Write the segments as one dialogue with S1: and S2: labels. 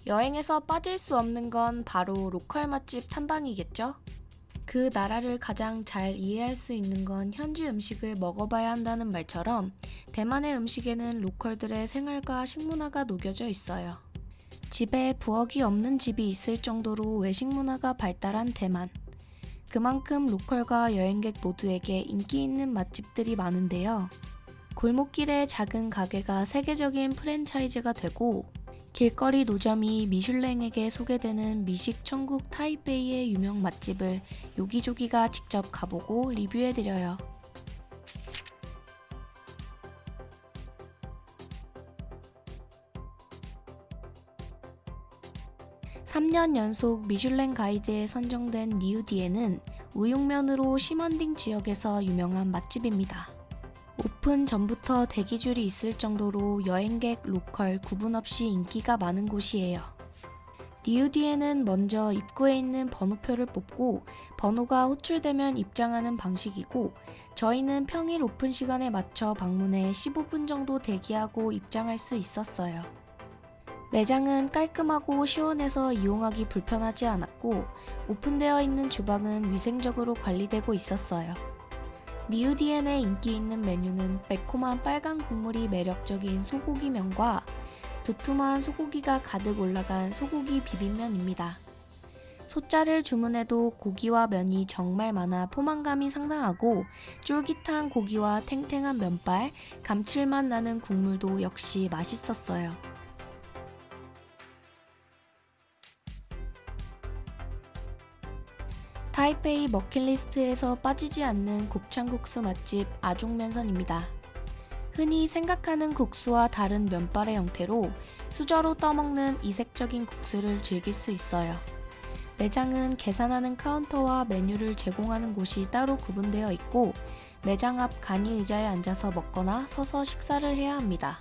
S1: 여행에서 빠질 수 없는 건 바로 로컬 맛집 탐방이겠죠? 그 나라를 가장 잘 이해할 수 있는 건 현지 음식을 먹어봐야 한다는 말처럼 대만의 음식에는 로컬들의 생활과 식문화가 녹여져 있어요. 집에 부엌이 없는 집이 있을 정도로 외식 문화가 발달한 대만. 그만큼 로컬과 여행객 모두에게 인기 있는 맛집들이 많은데요. 골목길의 작은 가게가 세계적인 프랜차이즈가 되고 길거리 노점이 미슐랭에게 소개되는 미식 천국 타이베이의 유명 맛집을 요기조기가 직접 가보고 리뷰해드려요. 3년 연속 미슐랭 가이드에 선정된 니우디에는 우육면으로 시먼딩 지역에서 유명한 맛집입니다. 오픈 전부터 대기줄이 있을 정도로 여행객, 로컬 구분 없이 인기가 많은 곳이에요. 니우디에는 먼저 입구에 있는 번호표를 뽑고 번호가 호출되면 입장하는 방식이고 저희는 평일 오픈 시간에 맞춰 방문해 15분 정도 대기하고 입장할 수 있었어요. 매장은 깔끔하고 시원해서 이용하기 불편하지 않았고 오픈되어 있는 주방은 위생적으로 관리되고 있었어요. 니우디엔의 인기 있는 메뉴는 매콤한 빨간 국물이 매력적인 소고기면과 두툼한 소고기가 가득 올라간 소고기 비빔면입니다. 소짜를 주문해도 고기와 면이 정말 많아 포만감이 상당하고 쫄깃한 고기와 탱탱한 면발, 감칠맛 나는 국물도 역시 맛있었어요. 타이페이 버킷리스트에서 빠지지 않는 곱창국수 맛집 아종면선입니다. 흔히 생각하는 국수와 다른 면발의 형태로 수저로 떠먹는 이색적인 국수를 즐길 수 있어요. 매장은 계산하는 카운터와 메뉴를 제공하는 곳이 따로 구분되어 있고 매장 앞 간이 의자에 앉아서 먹거나 서서 식사를 해야 합니다.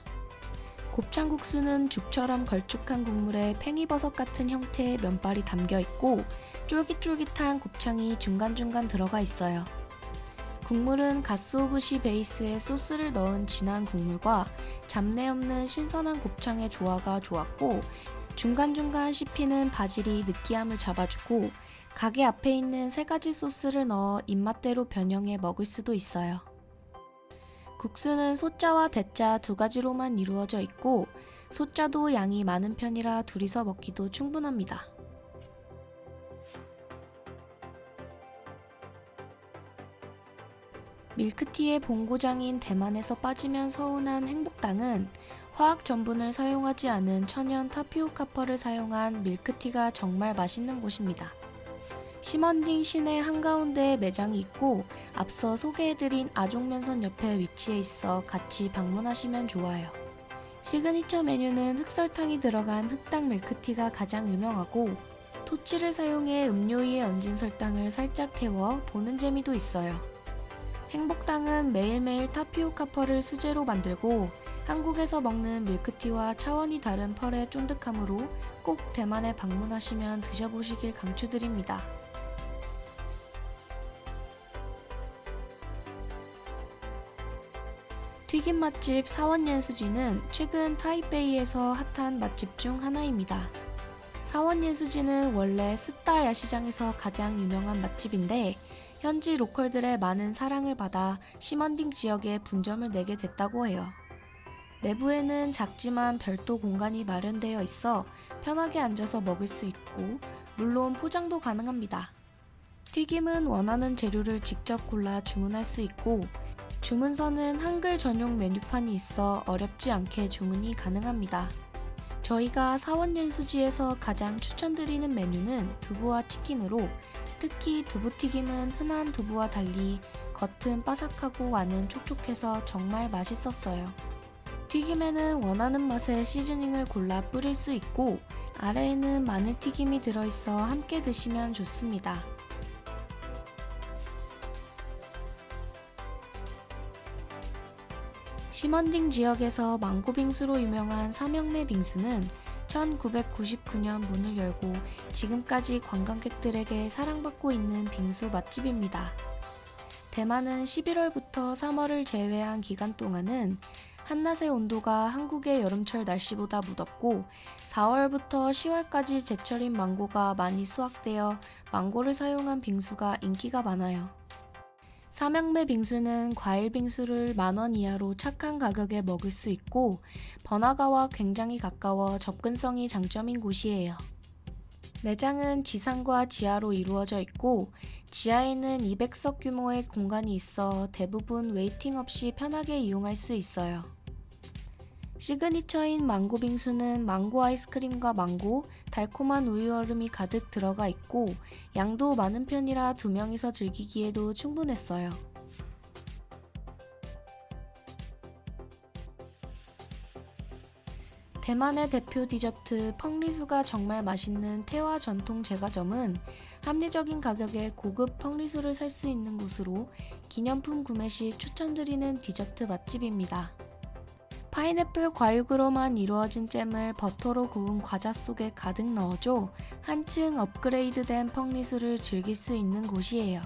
S1: 곱창국수는 죽처럼 걸쭉한 국물에 팽이버섯 같은 형태의 면발이 담겨 있고 쫄깃쫄깃한 곱창이 중간중간 들어가 있어요. 국물은 가스오부시 베이스에 소스를 넣은 진한 국물과 잡내 없는 신선한 곱창의 조화가 좋았고 중간중간 씹히는 바질이 느끼함을 잡아주고 가게 앞에 있는 3가지 소스를 넣어 입맛대로 변형해 먹을 수도 있어요. 국수는 소짜와 대짜 2가지로만 이루어져 있고 소짜도 양이 많은 편이라 둘이서 먹기도 충분합니다. 밀크티의 본고장인 대만에서 빠지면 서운한 행복당은 화학 전분을 사용하지 않은 천연 타피오카 펄을 사용한 밀크티가 정말 맛있는 곳입니다. 시먼딩 시내 한가운데에 매장이 있고 앞서 소개해드린 아종면선 옆에 위치해 있어 같이 방문하시면 좋아요. 시그니처 메뉴는 흑설탕이 들어간 흑당 밀크티가 가장 유명하고 토치를 사용해 음료 위에 얹은 설탕을 살짝 태워 보는 재미도 있어요. 행복당은 매일매일 타피오카 펄을 수제로 만들고 한국에서 먹는 밀크티와 차원이 다른 펄의 쫀득함으로 꼭 대만에 방문하시면 드셔보시길 강추드립니다. 튀김 맛집 사원옌수지는 최근 타이베이에서 핫한 맛집 중 하나입니다. 사원옌수지는 원래 스타 야시장에서 가장 유명한 맛집인데 현지 로컬들의 많은 사랑을 받아 시먼딩 지역에 분점을 내게 됐다고 해요. 내부에는 작지만 별도 공간이 마련되어 있어 편하게 앉아서 먹을 수 있고 물론 포장도 가능합니다. 튀김은 원하는 재료를 직접 골라 주문할 수 있고 주문서는 한글 전용 메뉴판이 있어 어렵지 않게 주문이 가능합니다. 저희가 사원옌수지에서 가장 추천드리는 메뉴는 두부와 치킨으로 특히 두부튀김은 흔한 두부와 달리 겉은 바삭하고 안은 촉촉해서 정말 맛있었어요. 튀김에는 원하는 맛의 시즈닝을 골라 뿌릴 수 있고 아래에는 마늘튀김이 들어있어 함께 드시면 좋습니다. 시먼딩 지역에서 망고빙수로 유명한 삼형매 빙수는 1999년 문을 열고 지금까지 관광객들에게 사랑받고 있는 빙수 맛집입니다. 대만은 11월부터 3월을 제외한 기간 동안은 한낮의 온도가 한국의 여름철 날씨보다 무덥고 4월부터 10월까지 제철인 망고가 많이 수확되어 망고를 사용한 빙수가 인기가 많아요. 삼양매 빙수는 과일 빙수를 10,000원 이하로 착한 가격에 먹을 수 있고 번화가와 굉장히 가까워 접근성이 장점인 곳이에요. 매장은 지상과 지하로 이루어져 있고 지하에는 200석 규모의 공간이 있어 대부분 웨이팅 없이 편하게 이용할 수 있어요. 시그니처인 망고 빙수는 망고 아이스크림과 망고, 달콤한 우유 얼음이 가득 들어가 있고 양도 많은 편이라 2명이서 즐기기에도 충분했어요. 대만의 대표 디저트 펑리수가 정말 맛있는 태화 전통 제과점은 합리적인 가격에 고급 펑리수를 살 수 있는 곳으로 기념품 구매 시 추천드리는 디저트 맛집입니다. 파인애플 과육으로만 이루어진 잼을 버터로 구운 과자 속에 가득 넣어줘 한층 업그레이드된 펑리수를 즐길 수 있는 곳이에요.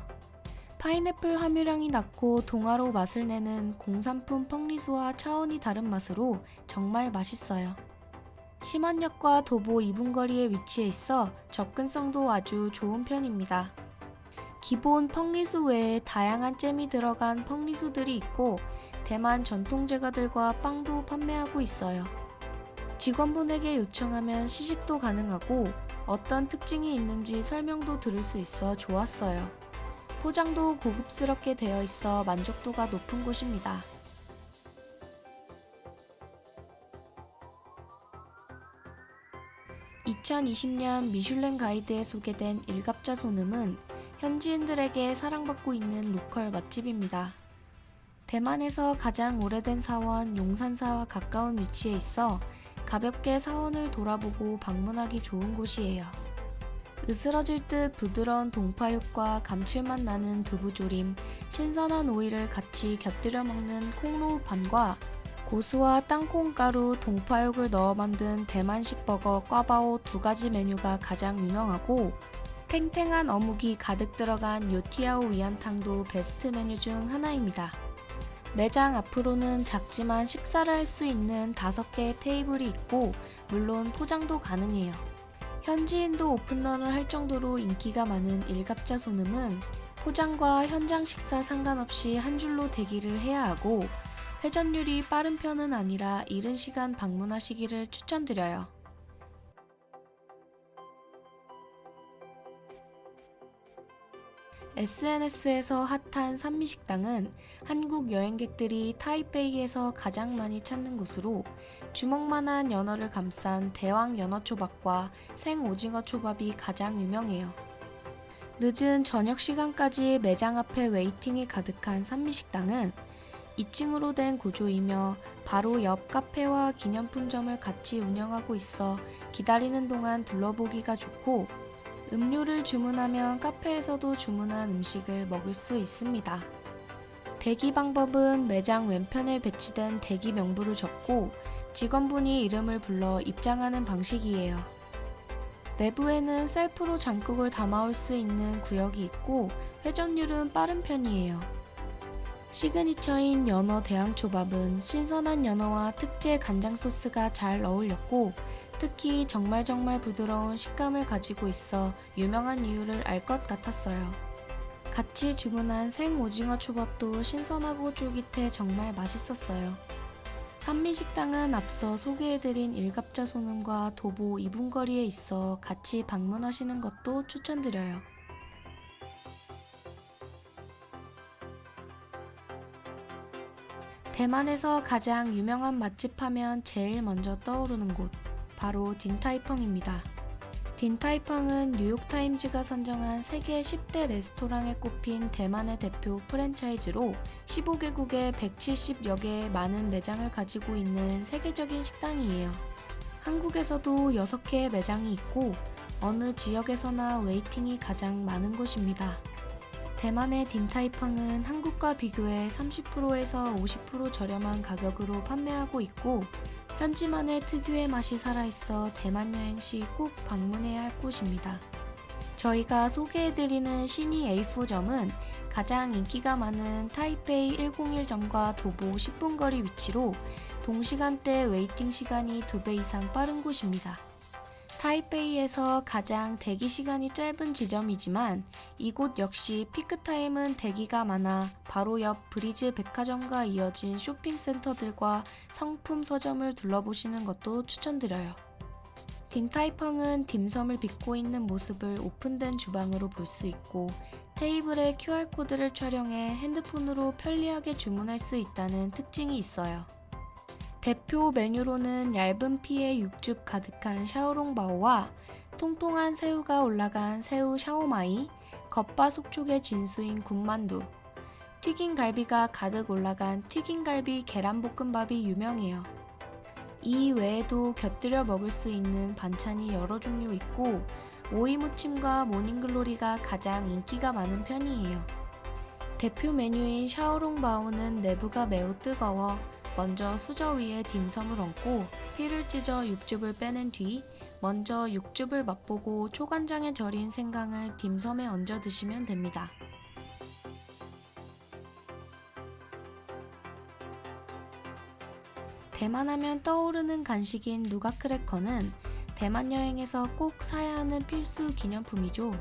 S1: 파인애플 함유량이 낮고 동화로 맛을 내는 공산품 펑리수와 차원이 다른 맛으로 정말 맛있어요. 심원역과 도보 2분 거리에 위치해 있어 접근성도 아주 좋은 편입니다. 기본 펑리수 외에 다양한 잼이 들어간 펑리수들이 있고 대만 전통 제과들과 빵도 판매하고 있어요. 직원분에게 요청하면 시식도 가능하고 어떤 특징이 있는지 설명도 들을 수 있어 좋았어요. 포장도 고급스럽게 되어 있어 만족도가 높은 곳입니다. 2020년 미슐랭 가이드에 소개된 일갑자 소늠은 현지인들에게 사랑받고 있는 로컬 맛집입니다. 대만에서 가장 오래된 사원 용산사와 가까운 위치에 있어 가볍게 사원을 돌아보고 방문하기 좋은 곳이에요. 으스러질 듯 부드러운 동파육과 감칠맛 나는 두부조림, 신선한 오이를 같이 곁들여 먹는 콩로우 판과 고수와 땅콩가루, 동파육을 넣어 만든 대만식 버거 꽈바오 2가지 메뉴가 가장 유명하고 탱탱한 어묵이 가득 들어간 요티아오 위안탕도 베스트 메뉴 중 하나입니다. 매장 앞으로는 작지만 식사를 할 수 있는 5개의 테이블이 있고 물론 포장도 가능해요. 현지인도 오픈런을 할 정도로 인기가 많은 일갑자 소늠은 포장과 현장 식사 상관없이 한 줄로 대기를 해야 하고 회전율이 빠른 편은 아니라 이른 시간 방문하시기를 추천드려요. SNS에서 핫한 산미식당은 한국 여행객들이 타이베이에서 가장 많이 찾는 곳으로 주먹만한 연어를 감싼 대왕 연어초밥과 생오징어 초밥이 가장 유명해요. 늦은 저녁 시간까지 매장 앞에 웨이팅이 가득한 산미식당은 2층으로 된 구조이며 바로 옆 카페와 기념품점을 같이 운영하고 있어 기다리는 동안 둘러보기가 좋고 음료를 주문하면 카페에서도 주문한 음식을 먹을 수 있습니다. 대기 방법은 매장 왼편에 배치된 대기 명부를 적고 직원분이 이름을 불러 입장하는 방식이에요. 내부에는 셀프로 장국을 담아올 수 있는 구역이 있고 회전율은 빠른 편이에요. 시그니처인 연어 대왕초밥은 신선한 연어와 특제 간장 소스가 잘 어울렸고 특히 정말 부드러운 식감을 가지고 있어 유명한 이유를 알 것 같았어요. 같이 주문한 생오징어 초밥도 신선하고 쫄깃해 정말 맛있었어요. 산미식당은 앞서 소개해드린 일갑자 소늠과 도보 2분 거리에 있어 같이 방문하시는 것도 추천드려요. 대만에서 가장 유명한 맛집 하면 제일 먼저 떠오르는 곳, 바로 딘타이펑입니다. 딘타이펑은 뉴욕타임즈가 선정한 세계 10대 레스토랑에 꼽힌 대만의 대표 프랜차이즈로 15개국에 170여 개의 많은 매장을 가지고 있는 세계적인 식당이에요. 한국에서도 6개의 매장이 있고 어느 지역에서나 웨이팅이 가장 많은 곳입니다. 대만의 딘타이펑은 한국과 비교해 30%에서 50% 저렴한 가격으로 판매하고 있고 현지만의 특유의 맛이 살아있어 대만 여행 시 꼭 방문해야 할 곳입니다. 저희가 소개해드리는 시니 A4점은 가장 인기가 많은 타이페이 101점과 도보 10분 거리 위치로 동시간대 웨이팅 시간이 2배 이상 빠른 곳입니다. 타이베이에서 가장 대기 시간이 짧은 지점이지만 이곳 역시 피크타임은 대기가 많아 바로 옆 브리즈 백화점과 이어진 쇼핑센터들과 성품 서점을 둘러보시는 것도 추천드려요. 딩타이펑은 딤섬을 빚고 있는 모습을 오픈된 주방으로 볼 수 있고 테이블에 QR코드를 촬영해 핸드폰으로 편리하게 주문할 수 있다는 특징이 있어요. 대표 메뉴로는 얇은 피에 육즙 가득한 샤오롱바오와 통통한 새우가 올라간 새우 샤오마이, 겉바속촉의 진수인 군만두, 튀긴 갈비가 가득 올라간 튀김갈비 계란볶음밥이 유명해요. 이 외에도 곁들여 먹을 수 있는 반찬이 여러 종류 있고 오이무침과 모닝글로리가 가장 인기가 많은 편이에요. 대표 메뉴인 샤오롱바오는 내부가 매우 뜨거워 먼저 수저 위에 딤섬을 얹고 피를 찢어 육즙을 빼낸 뒤 먼저 육즙을 맛보고 초간장에 절인 생강을 딤섬에 얹어 드시면 됩니다. 대만 하면 떠오르는 간식인 누가 크래커는 대만 여행에서 꼭 사야 하는 필수 기념품이죠.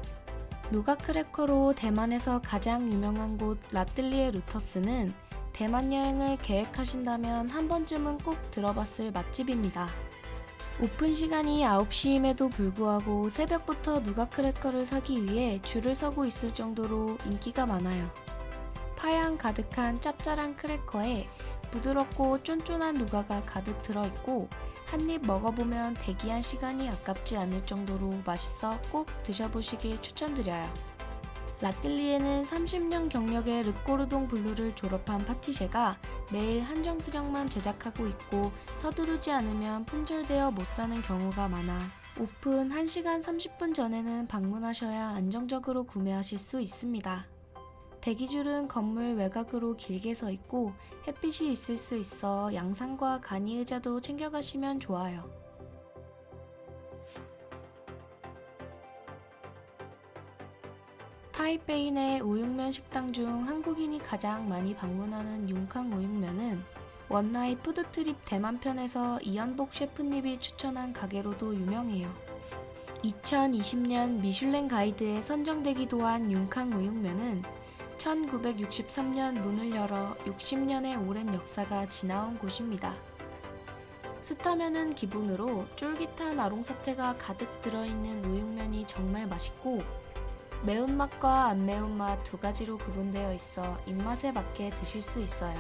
S1: 누가 크래커로 대만에서 가장 유명한 곳 라뜰리에 루터스는 대만 여행을 계획하신다면 한 번쯤은 꼭 들어봤을 맛집입니다. 오픈 시간이 9시임에도 불구하고 새벽부터 누가 크래커를 사기 위해 줄을 서고 있을 정도로 인기가 많아요. 파향 가득한 짭짤한 크래커에 부드럽고 쫀쫀한 누가가 가득 들어있고 한 입 먹어보면 대기한 시간이 아깝지 않을 정도로 맛있어 꼭 드셔보시길 추천드려요. 라뜰리에는 30년 경력의 르꼬르동 블루를 졸업한 파티셰가 매일 한정 수량만 제작하고 있고 서두르지 않으면 품절되어 못 사는 경우가 많아 오픈 1시간 30분 전에는 방문하셔야 안정적으로 구매하실 수 있습니다. 대기줄은 건물 외곽으로 길게 서 있고 햇빛이 있을 수 있어 양산과 간이 의자도 챙겨가시면 좋아요. 타이베이 내 우육면 식당 중 한국인이 가장 많이 방문하는 융캉 우육면은 원나잇 푸드트립 대만편에서 이연복 셰프님이 추천한 가게로도 유명해요. 2020년 미슐랭 가이드에 선정되기도 한 융캉 우육면은 1963년 문을 열어 60년의 오랜 역사가 지나온 곳입니다. 숯하면은 기본으로 쫄깃한 아롱사태가 가득 들어있는 우육면이 정말 맛있고 매운맛과 안 매운맛 두 가지로 구분되어 있어 입맛에 맞게 드실 수 있어요.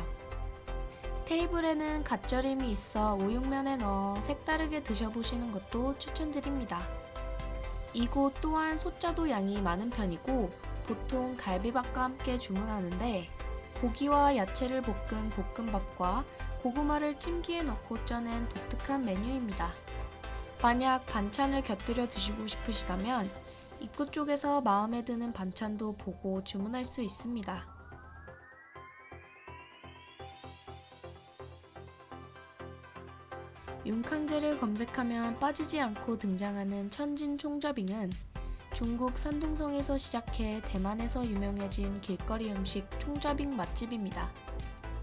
S1: 테이블에는 갓절임이 있어 우육면에 넣어 색다르게 드셔보시는 것도 추천드립니다. 이곳 또한 소짜도 양이 많은 편이고 보통 갈비밥과 함께 주문하는데 고기와 야채를 볶은 볶음밥과 고구마를 찜기에 넣고 쪄낸 독특한 메뉴입니다. 만약 반찬을 곁들여 드시고 싶으시다면 입구 쪽에서 마음에 드는 반찬도 보고 주문할 수 있습니다. 융캉제를 검색하면 빠지지 않고 등장하는 천진 총저빙은 중국 산둥성에서 시작해 대만에서 유명해진 길거리 음식 총저빙 맛집입니다.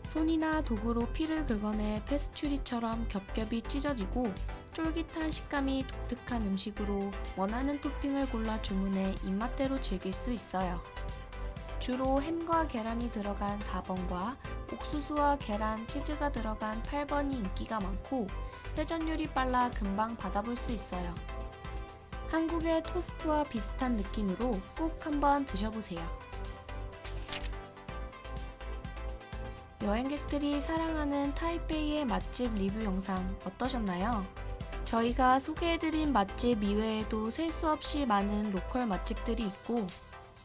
S1: 손이나 도구로 피를 긁어내 페스츄리처럼 겹겹이 찢어지고 쫄깃한 식감이 독특한 음식으로 원하는 토핑을 골라 주문해 입맛대로 즐길 수 있어요. 주로 햄과 계란이 들어간 4번과 옥수수와 계란, 치즈가 들어간 8번이 인기가 많고 회전율이 빨라 금방 받아볼 수 있어요. 한국의 토스트와 비슷한 느낌으로 꼭 한번 드셔보세요. 여행객들이 사랑하는 타이베이의 맛집 리뷰 영상 어떠셨나요? 저희가 소개해드린 맛집 이외에도 셀 수 없이 많은 로컬 맛집들이 있고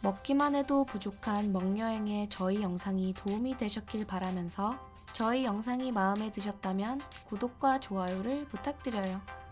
S1: 먹기만 해도 부족한 먹여행에 저희 영상이 도움이 되셨길 바라면서 저희 영상이 마음에 드셨다면 구독과 좋아요를 부탁드려요.